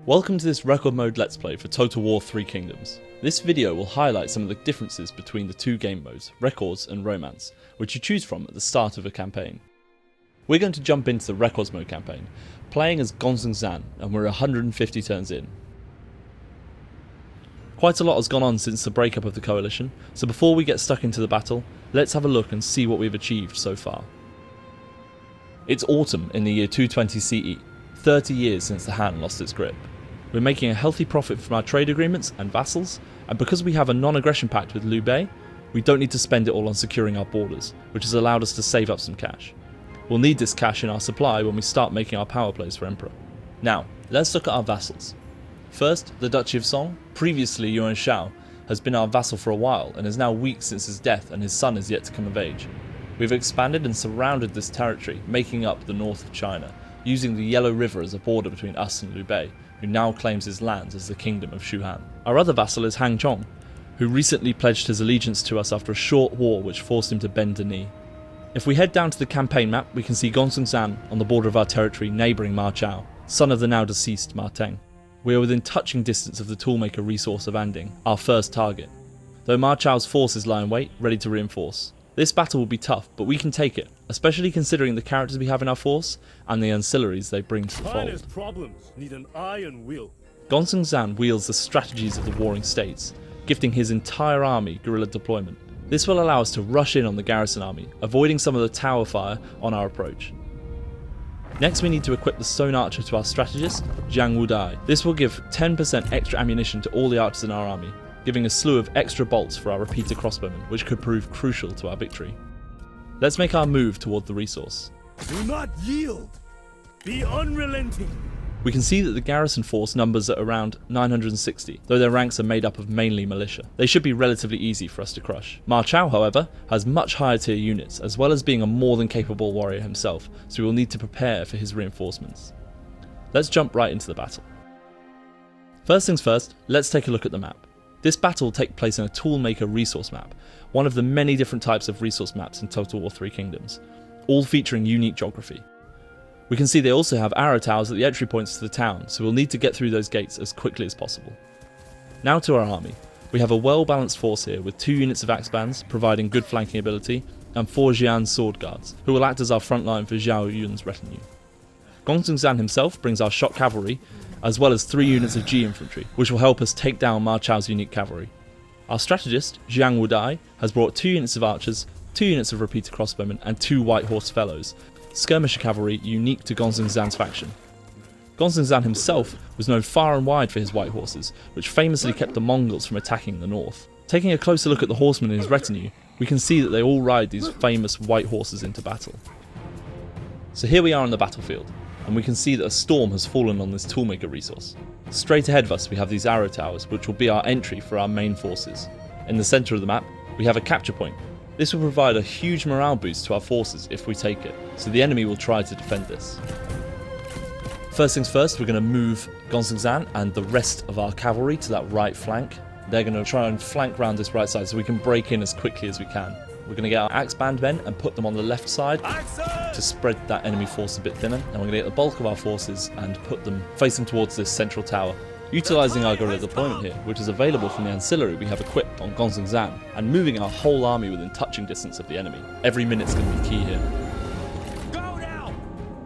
Welcome to this record mode let's play for Total War 3 Kingdoms. This video will highlight some of the differences between the two game modes, Records and Romance, which you choose from at the start of a campaign. We're going to jump into the Records mode campaign, playing as Zan, and we're 150 turns in. Quite a lot has gone on since the breakup of the coalition, so before we get stuck into the battle, let's have a look and see what we've achieved so far. It's autumn in the year 220 CE, 30 years since the Han lost its grip. We're making a healthy profit from our trade agreements and vassals, and because we have a non-aggression pact with Liu Bei, we don't need to spend it all on securing our borders, which has allowed us to save up some cash. We'll need this cash in our supply when we start making our power plays for Emperor. Now, let's look at our vassals. First, the Duchy of Song, previously Yuan Shao, has been our vassal for a while and is now weak since his death and his son is yet to come of age. We've expanded and surrounded this territory, making up the north of China, using the Yellow River as a border between us and Liu Bei, who now claims his lands as the Kingdom of Shuhan. Our other vassal is Han Chong, who recently pledged his allegiance to us after a short war which forced him to bend the knee. If we head down to the campaign map, we can see Zan on the border of our territory neighbouring Ma Chao, son of the now deceased Ma Teng. We are within touching distance of the toolmaker resource of Anding, our first target, though Ma Chao's forces lie in wait, ready to reinforce. This battle will be tough, but we can take it, especially considering the characters we have in our force and the ancillaries they bring to the fold. Problems need an iron will. Zan wields the strategies of the warring states, gifting his entire army guerrilla deployment. This will allow us to rush in on the garrison army, avoiding some of the tower fire on our approach. Next we need to equip the stone archer to our strategist, Jiang Wudai. This will give 10% extra ammunition to all the archers in our army, giving a slew of extra bolts for our repeater crossbowmen, which could prove crucial to our victory. Let's make our move toward the resource. Do not yield! Be unrelenting! We can see that the garrison force numbers at around 960, though their ranks are made up of mainly militia. They should be relatively easy for us to crush. Ma Chao, however, has much higher tier units, as well as being a more than capable warrior himself, so we will need to prepare for his reinforcements. Let's jump right into the battle. First things first, let's take a look at the map. This battle will take place in a toolmaker resource map, one of the many different types of resource maps in Total War 3 Kingdoms, all featuring unique geography. We can see they also have arrow towers at the entry points to the town, so we'll need to get through those gates as quickly as possible. Now to our army. We have a well-balanced force here with 2 units of axe bands, providing good flanking ability, and 4 Jian sword guards, who will act as our front line for Zhao Yun's retinue. Zan himself brings our shock cavalry, as well as 3 units of G infantry, which will help us take down Ma Chao's unique cavalry. Our strategist, Jiang Wudai, has brought 2 units of archers, 2 units of repeater crossbowmen, and 2 white horse fellows, skirmisher cavalry unique to Zan's faction. Zan himself was known far and wide for his white horses, which famously kept the Mongols from attacking the north. Taking a closer look at the horsemen in his retinue, we can see that they all ride these famous white horses into battle. So here we are on the battlefield, and we can see that a storm has fallen on this toolmaker resource. Straight ahead of us we have these arrow towers, which will be our entry for our main forces. In the centre of the map, we have a capture point. This will provide a huge morale boost to our forces if we take it, so the enemy will try to defend this. First things first, we're going to move Zan and the rest of our cavalry to that right flank. They're going to try and flank round this right side so we can break in as quickly as we can. We're going to get our axe band men and put them on the left side to spread that enemy force a bit thinner, and we're going to get the bulk of our forces and put them facing towards this central tower, utilising our guerrilla deployment here, which is available from the ancillary we have equipped on Zan, and moving our whole army within touching distance of the enemy. Every minute's going to be key here.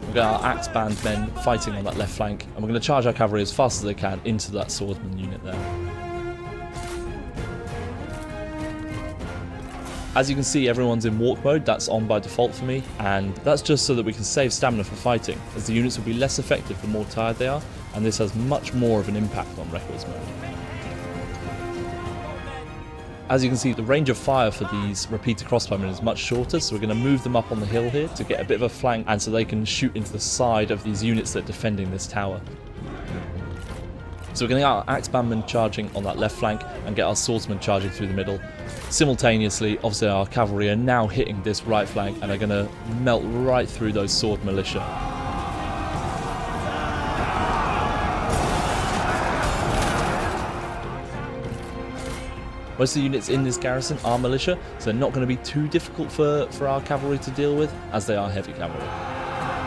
We've got our axe band men fighting on that left flank, and we're going to charge our cavalry as fast as they can into that swordsman unit there. As you can see, everyone's in walk mode, that's on by default for me, and that's just so that we can save stamina for fighting, as the units will be less effective the more tired they are, and this has much more of an impact on Records mode. As you can see, the range of fire for these repeater crossbowmen is much shorter, so we're going to move them up on the hill here to get a bit of a flank, and so they can shoot into the side of these units that are defending this tower. So we're going to get our axe bandmen charging on that left flank and get our swordsmen charging through the middle. Simultaneously, obviously our cavalry are now hitting this right flank and are going to melt right through those sword militia. Most of the units in this garrison are militia, so they're not going to be too difficult for our cavalry to deal with, as they are heavy cavalry.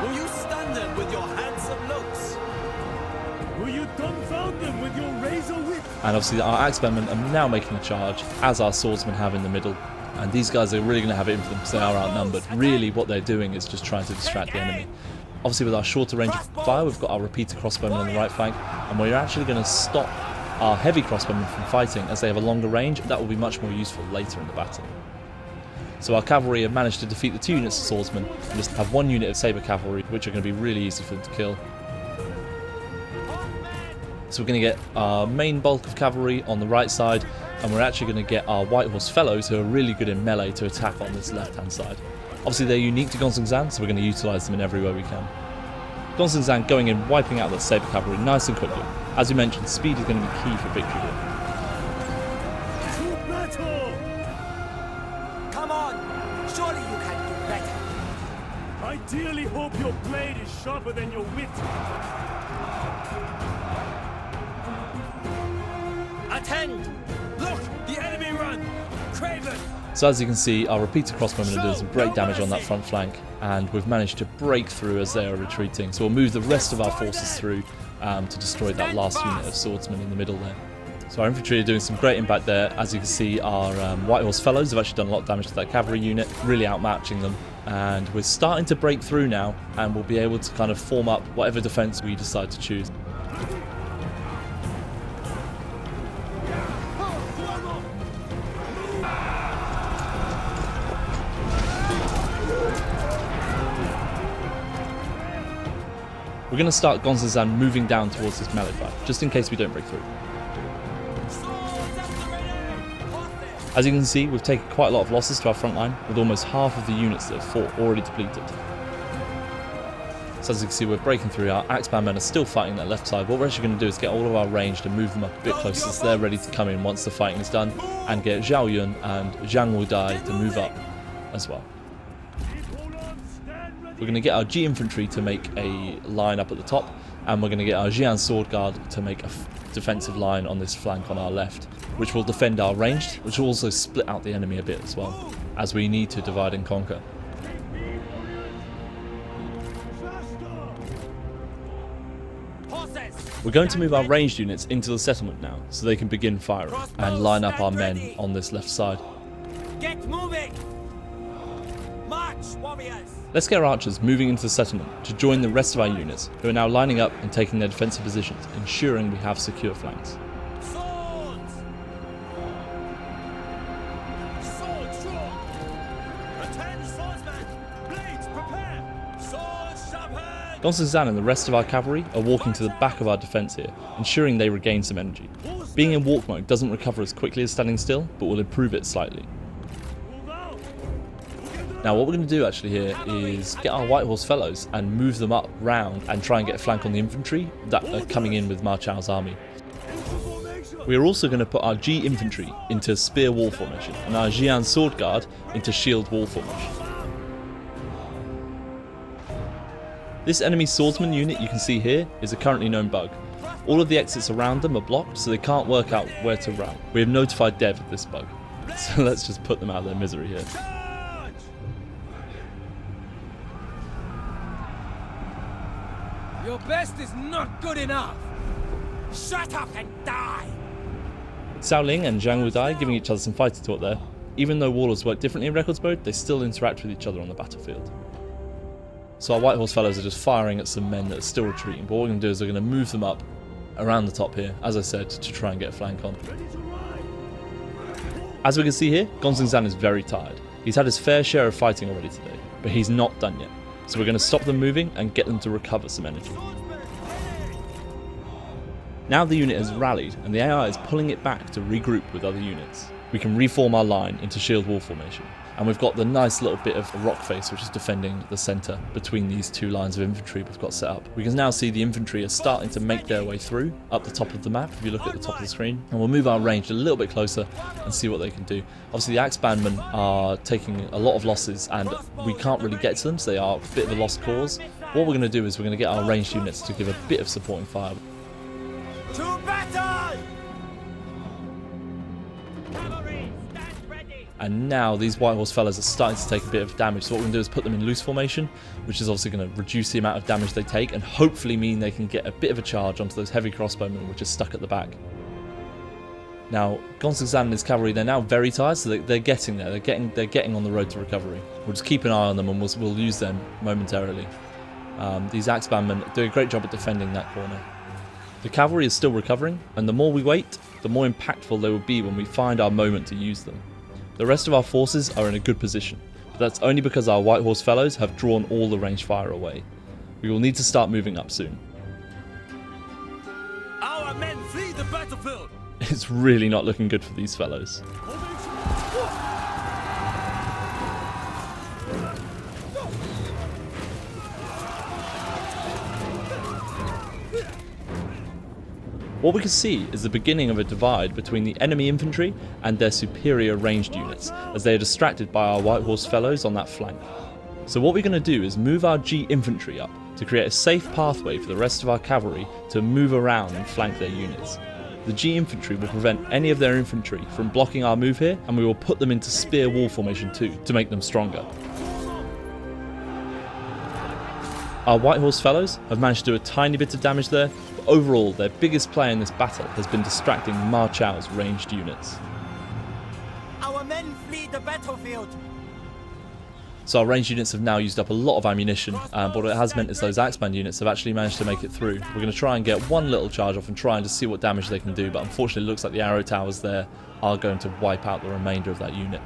Will you stun them with your handsome looks? Will you dumbfound them with your razor whip? And obviously our axemen are now making a charge, as our swordsmen have in the middle. And these guys are really going to have it in for them because they are outnumbered. Really what they're doing is just trying to distract the enemy. Obviously with our shorter range of fire, we've got our repeater crossbowmen on the right flank, and we're actually going to stop our heavy crossbowmen from fighting as they have a longer range. That will be much more useful later in the battle. So our cavalry have managed to defeat the 2 units of swordsmen and just have 1 unit of saber cavalry, which are going to be really easy for them to kill. So we're going to get our main bulk of cavalry on the right side, and we're actually going to get our White Horse fellows who are really good in melee to attack on this left hand side. Obviously they're unique to Gonzang, so we're going to utilise them in every way we can. Gonzang going in, wiping out that saber cavalry nice and quickly. As we mentioned, speed is going to be key for victory here. To battle! Come on! Surely you can do better! I dearly hope your blade is sharper than your wit. Attend! Look! The enemy run! Craven! So as you can see, our repeater crossbowmen are doing some great damage on that front flank, and we've managed to break through as they are retreating. So we'll move the rest of our forces through to destroy that last unit of swordsmen in the middle there. So our infantry are doing some great impact there. As you can see, our White Horse fellows have actually done a lot of damage to that cavalry unit, really outmatching them. And we're starting to break through now, and we'll be able to kind of form up whatever defense we decide to choose. We're going to start Gonzang moving down towards this melee fight, just in case we don't break through. As you can see, we've taken quite a lot of losses to our front line, with almost half of the units that have fought already depleted. So as you can see, we're breaking through. Our axeman men are still fighting that left side. What we're actually going to do is get all of our range to move them up a bit closer so they're ready to come in once the fighting is done, and get Zhao Yun and Zhang Wudai to move up as well. We're going to get our G infantry to make a line up at the top, and we're going to get our Jian sword guard to make a defensive line on this flank on our left, which will defend our ranged, which will also split out the enemy a bit as well, as we need to divide and conquer. We're going to move our ranged units into the settlement now, so they can begin firing and line up our men on this left side. Get moving! March, warriors! Let's get our archers moving into the settlement to join the rest of our units, who are now lining up and taking their defensive positions, ensuring we have secure flanks. Swords! Swords drawn! Attend swordsmen! Blades prepare! Swords sharpened! Gonzang and the rest of our cavalry are walking to the back of our defence here, ensuring they regain some energy. Being in walk mode doesn't recover as quickly as standing still, but will improve it slightly. Now what we're going to do actually here is get our White Horse fellows and move them up round and try and get a flank on the infantry that are coming in with Ma Chao's army. We are also going to put our G infantry into spear wall formation and our Jian sword guard into shield wall formation. This enemy swordsman unit you can see here is a currently known bug. All of the exits around them are blocked, so they can't work out where to run. We have notified Dev of this bug, so let's just put them out of their misery here. Your best is not good enough! Shut up and die! Xiao Ling and Zhang Wudai giving each other some fighting talk there. Even though warlords work differently in records mode, they still interact with each other on the battlefield. So our White Horse fellows are just firing at some men that are still retreating, but what we're going to do is we're going to move them up around the top here, as I said, to try and get a flank on. As we can see here, Gonzang is very tired. He's had his fair share of fighting already today, but he's not done yet. So we're going to stop them moving and get them to recover some energy. Now the unit has rallied and the AI is pulling it back to regroup with other units. We can reform our line into shield wall formation, and we've got the nice little bit of rock face which is defending the centre between these two lines of infantry we've got set up. We can now see the infantry are starting to make their way through up the top of the map if you look at the top of the screen, and we'll move our range a little bit closer and see what they can do. Obviously the axebandmen are taking a lot of losses and we can't really get to them, so they are a bit of a lost cause. What we're going to do is we're going to get our ranged units to give a bit of supporting fire. To battle! and now these White Horse fellas are starting to take a bit of damage. So what we're going to do is put them in loose formation, which is obviously going to reduce the amount of damage they take and hopefully mean they can get a bit of a charge onto those heavy crossbowmen which are stuck at the back. Now, Gonzagzan and his cavalry, they're now very tired, so they're getting there. They're getting on the road to recovery. We'll just keep an eye on them and we'll use them momentarily. These Axebandmen do a great job at defending that corner. The cavalry is still recovering, and the more we wait, the more impactful they will be when we find our moment to use them. The rest of our forces are in a good position, but that's only because our White Horse fellows have drawn all the ranged fire away. We will need to start moving up soon. Our men flee the battlefield! It's really not looking good for these fellows. What we can see is the beginning of a divide between the enemy infantry and their superior ranged units, as they are distracted by our White Horse fellows on that flank. So what we're going to do is move our G infantry up to create a safe pathway for the rest of our cavalry to move around and flank their units. The G infantry will prevent any of their infantry from blocking our move here, and we will put them into spear wall formation too, to make them stronger. Our White Horse fellows have managed to do a tiny bit of damage there, but overall their biggest player in this battle has been distracting Ma Chao's ranged units. Our men flee the battlefield. So our ranged units have now used up a lot of ammunition, but what it has meant is those Axeband units have actually managed to make it through. We're going to try and get one little charge off and try and just see what damage they can do, but unfortunately it looks like the arrow towers there are going to wipe out the remainder of that unit.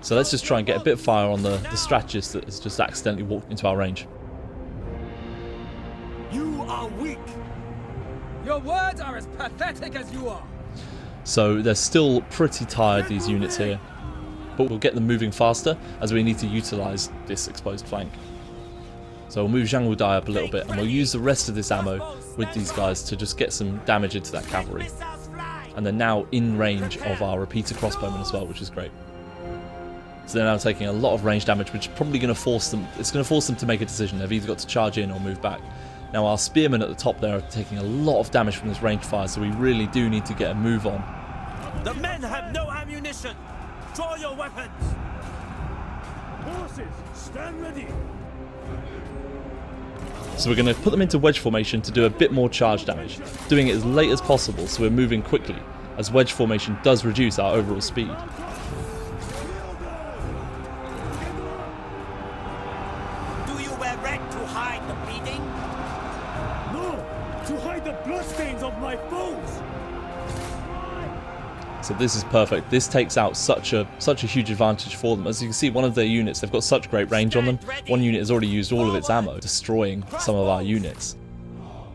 So let's just try and get a bit of fire on the strategist that has just accidentally walked into our range. You are weak! Your words are as pathetic as you are. So they're still pretty tired, these units here, but we'll get them moving faster as we need to utilise this exposed flank. So we'll move Zhang Wudai up a little bit and we'll use the rest of this ammo with these guys to just get some damage into that cavalry. And they're now in range of our repeater crossbowmen as well, which is great. So they're now taking a lot of range damage, which is probably going to force them, it's going to force them to make a decision. They've either got to charge in or move back. Now our spearmen at the top there are taking a lot of damage from this ranged fire, so we really do need to get a move on. The men have no ammunition! Draw your weapons! Horses, stand ready! So we're going to put them into wedge formation to do a bit more charge damage, doing it as late as possible so we're moving quickly, as wedge formation does reduce our overall speed. Do you wear red to hide the bleeding? No! To hide the bloodstains of my foes! So this is perfect. This takes out such a huge advantage for them. As you can see, one of their units, they've got such great range on them. One unit has already used all of its ammo, destroying some of our units.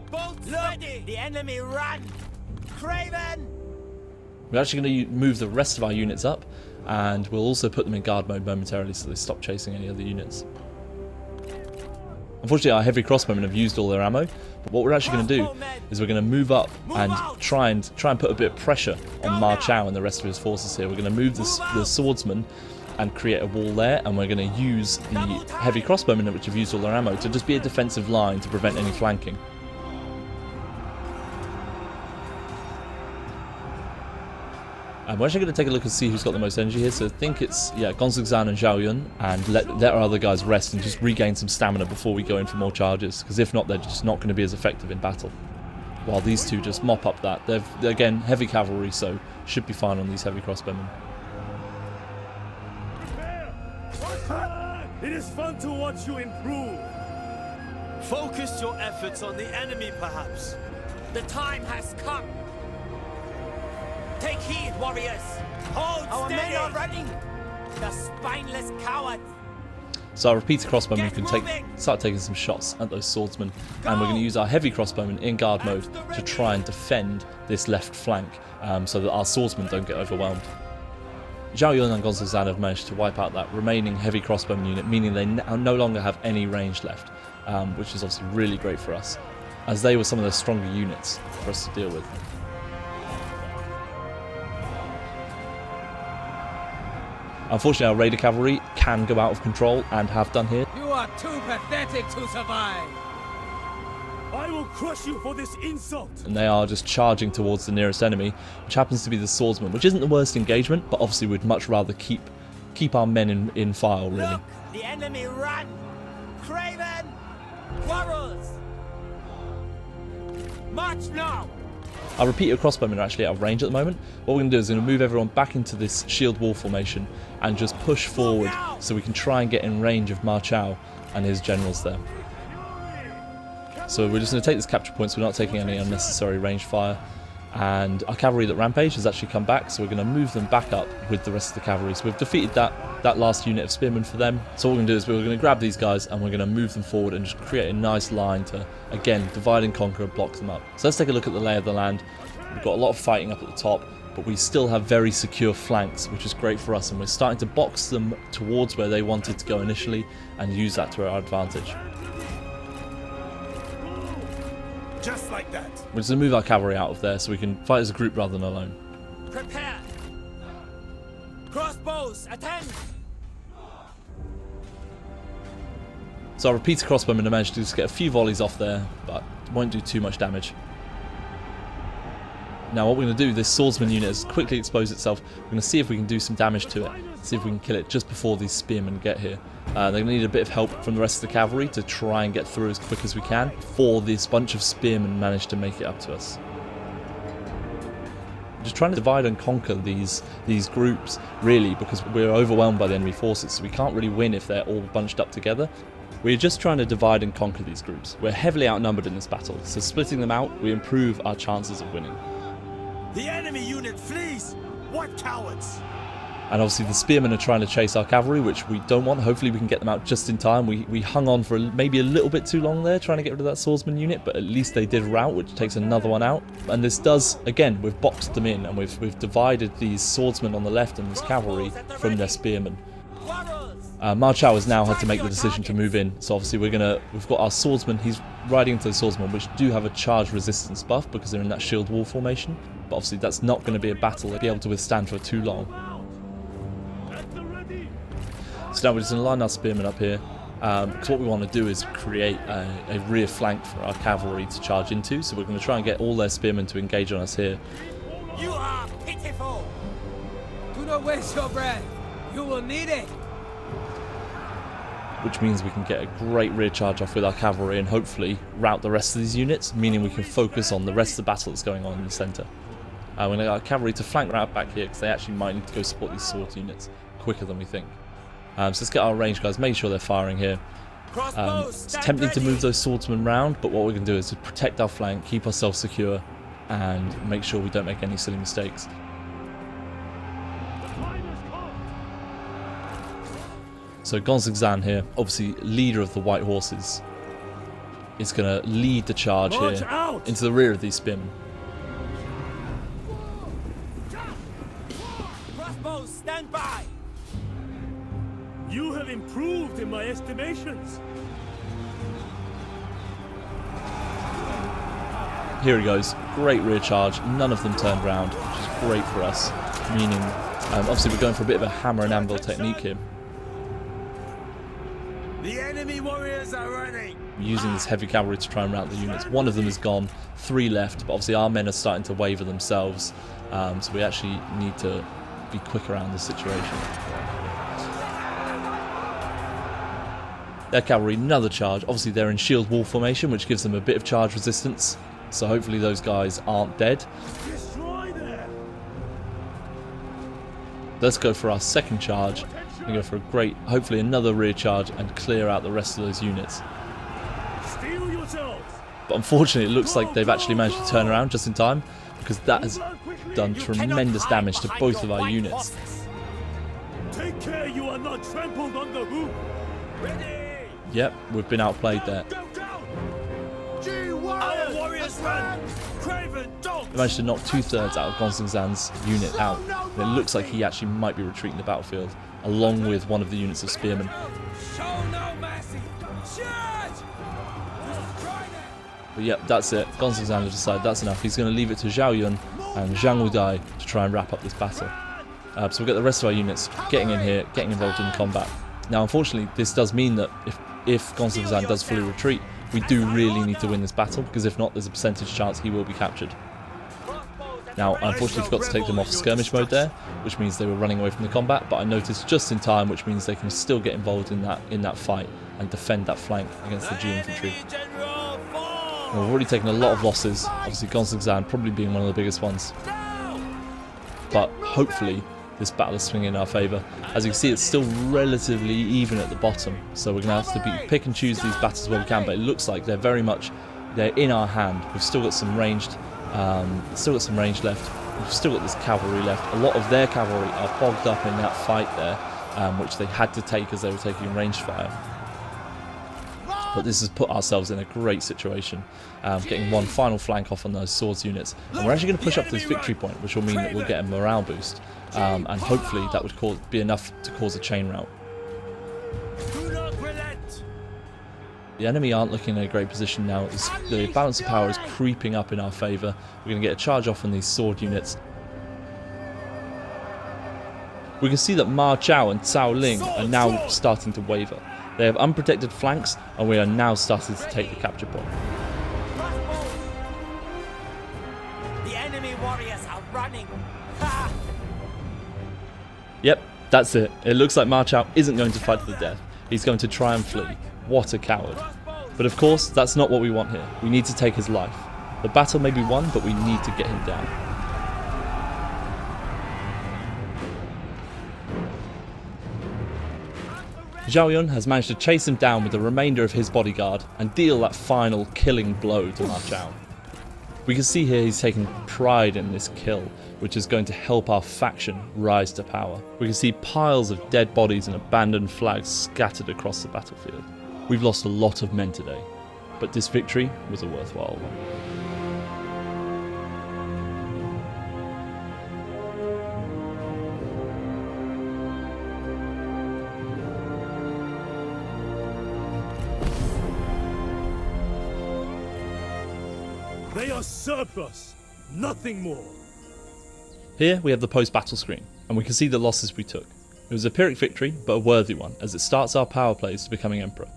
Bolts ready! The enemy run! Craven! We're actually going to move the rest of our units up, and we'll also put them in guard mode momentarily so they stop chasing any other units. Unfortunately, our heavy crossbowmen have used all their ammo, but what we're actually going to do is we're going to move up and try and put a bit of pressure on Ma Chao and the rest of his forces here. We're going to move the swordsmen and create a wall there, and we're going to use the heavy crossbowmen, which have used all their ammo, to just be a defensive line to prevent any flanking. And we're actually going to take a look and see who's got the most energy here. So I think it's, Gonzagzan and Zhao Yun, and let our other guys rest and just regain some stamina before we go in for more charges, because if not, they're just not going to be as effective in battle. While these two just mop up that. They're again, heavy cavalry, so should be fine on these heavy crossbowmen. It is fun to watch you improve! Focus your efforts on the enemy, perhaps. The time has come! Take heed, warriors! Hold Our steady! men are running! The spineless cowards! So our repeater crossbowmen can start taking some shots at those swordsmen, and we're going to use our heavy crossbowmen in guard mode to try and defend this left flank, so that our swordsmen don't get overwhelmed. Zhao Yun and Gonzagzan have managed to wipe out that remaining heavy crossbowman unit, meaning they no longer have any range left, which is obviously really great for us, as they were some of the stronger units for us to deal with. Unfortunately, our raider cavalry can go out of control and have done here. You are too pathetic to survive! I will crush you for this insult. And they are just charging towards the nearest enemy, which happens to be the swordsman, which isn't the worst engagement, but obviously we'd much rather keep our men in file, really. Look, the enemy run! Craven! Quarrels! March now! Our repeater crossbowmen are actually out of range at the moment. What we're going to do is we're going to move everyone back into this shield wall formation and just push forward so we can try and get in range of Ma Chao and his generals there. So we're just going to take this capture point so we're not taking any unnecessary range fire. And our cavalry that rampage has actually come back, so we're going to move them back up with the rest of the cavalry. So we've defeated that last unit of spearmen for them. So what we're going to do is we're going to grab these guys and we're going to move them forward and just create a nice line to, again, divide and conquer and block them up. So let's take a look at the lay of the land. We've got a lot of fighting up at the top, but we still have very secure flanks, which is great for us, and we're starting to box them towards where they wanted to go initially and use that to our advantage. Just like that. We're just going to move our cavalry out of there so we can fight as a group rather than alone. Prepare! Crossbows, attend! So our repeater crossbowmen managed to just get a few volleys off there, but won't do too much damage. Now what we're going to do, this swordsman unit has quickly exposed itself. We're going to see if we can do some damage to it, see if we can kill it just before these spearmen get here. They're going to need a bit of help from the rest of the cavalry to try and get through as quick as we can before this bunch of spearmen manage to make it up to us. Just trying to divide and conquer these groups, really, because we're overwhelmed by the enemy forces, so we can't really win if they're all bunched up together. We're just trying to divide and conquer these groups. We're heavily outnumbered in this battle, so splitting them out, we improve our chances of winning. The enemy unit flees. What cowards! And obviously the spearmen are trying to chase our cavalry, which we don't want. Hopefully we can get them out just in time. We hung on for maybe a little bit too long there trying to get rid of that swordsman unit, but at least they did rout, which takes another one out. And this does, again, we've boxed them in and we've divided these swordsmen on the left and this cavalry from their spearmen. Ma Chao has now had to make the decision to move in, so obviously we've got our swordsman. He's riding into the swordsmen, which do have a charge resistance buff because they're in that shield wall formation. But obviously that's not going to be a battle they'll be able to withstand for too long. So now we're just going to line our spearmen up here, because what we want to do is create a rear flank for our cavalry to charge into. So we're going to try and get all their spearmen to engage on us here. You are pitiful! Do not waste your breath. You will need it. Which means we can get a great rear charge off with our cavalry and hopefully rout the rest of these units, meaning we can focus on the rest of the battle that's going on in the centre. We're going to get our cavalry to flank rout back here because they actually might need to go support these sword units quicker than we think. So let's get our range guys, make sure they're firing here. It's tempting to move those swordsmen round, but what we're going to do is to protect our flank, keep ourselves secure, and make sure we don't make any silly mistakes. So Gonzagzan here, obviously leader of the White Horses, is going to lead the charge here into the rear of these spearmen. Crossbows, stand by! You have improved in my estimations. Here he goes, great rear charge, none of them turned round, which is great for us, meaning obviously we're going for a bit of a hammer and anvil technique here. The enemy warriors are running. We're using this heavy cavalry to try and rout the units. One of them is gone, 3 left, but obviously our men are starting to waver themselves, so we actually need to be quick around the situation. Their cavalry, another charge. Obviously they're in shield wall formation, which gives them a bit of charge resistance, so hopefully those guys aren't dead. Destroy them. Let's go for our second charge and go for a great, hopefully another rear charge and clear out the rest of those units. Steel yourselves. But unfortunately it looks like they've actually managed to turn around just in time, because that has done tremendous damage to both of our units. Take care you are not trampled on the hoof. Ready. Yep, we've been outplayed there. Our warriors run. Craven dogs. We managed to knock 2/3 out of Gonzagzan's unit out. And it looks like he actually might be retreating the battlefield, along with one of the units of spearmen. Show no mercy! Charge! But yep, that's it. Gonzagzan has decided that's enough. He's going to leave it to Zhao Yun and Zhang Wudai to try and wrap up this battle. So we'll get the rest of our units getting in here, getting involved in combat. Now, unfortunately, this does mean that if Gonzagzan does fully retreat, we do really need to win this battle, because if not, there's a percentage chance he will be captured. Now, I unfortunately forgot to take them off skirmish mode there, which means they were running away from the combat, but I noticed just in time, which means they can still get involved in that fight and defend that flank against the G infantry. And we've already taken a lot of losses, obviously Gonzagzan probably being one of the biggest ones. But hopefully this battle is swinging in our favour. As you can see, it's still relatively even at the bottom, so we're going to have to pick and choose these battles where we can, but it looks like they're in our hand. We've still got some range left. We've still got this cavalry left. A lot of their cavalry are bogged up in that fight there, which they had to take as they were taking ranged fire. But this has put ourselves in a great situation, getting one final flank off on those swords units. And we're actually going to push up to this victory point, which will mean that we'll get a morale boost. And hopefully that would be enough to cause a chain rout. The enemy aren't looking in a great position now. The balance of power is creeping up in our favour. We're going to get a charge off on these sword units. We can see that Ma Chao and Cao Ling are now starting to waver. They have unprotected flanks, and we are now starting to take the capture point. The enemy warriors are running. Yep, that's it. It looks like Ma Chao isn't going to fight to the death. He's going to try and flee. What a coward. But of course, that's not what we want here. We need to take his life. The battle may be won, but we need to get him down. Zhao Yun has managed to chase him down with the remainder of his bodyguard and deal that final killing blow to Ma Chao. We can see here he's taking pride in this kill, which is going to help our faction rise to power. We can see piles of dead bodies and abandoned flags scattered across the battlefield. We've lost a lot of men today, but this victory was a worthwhile one. They are surplus, nothing more. Here we have the post-battle screen, and we can see the losses we took. It was a Pyrrhic victory, but a worthy one, as it starts our power plays to becoming emperor.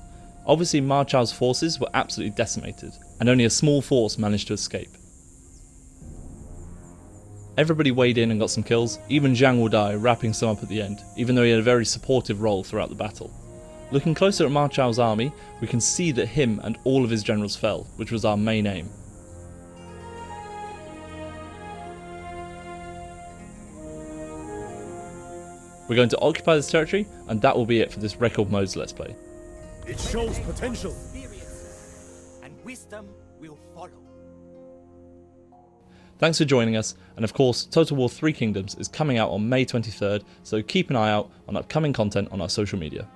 Obviously Ma Chao's forces were absolutely decimated, and only a small force managed to escape. Everybody weighed in and got some kills, even Zhang Wudai wrapping some up at the end, even though he had a very supportive role throughout the battle. Looking closer at Ma Chao's army, we can see that him and all of his generals fell, which was our main aim. We're going to occupy this territory, and that will be it for this record modes let's play. It shows potential. And wisdom will follow. Thanks for joining us, and of course Total War 3 Kingdoms is coming out on May 23rd, so keep an eye out on upcoming content on our social media.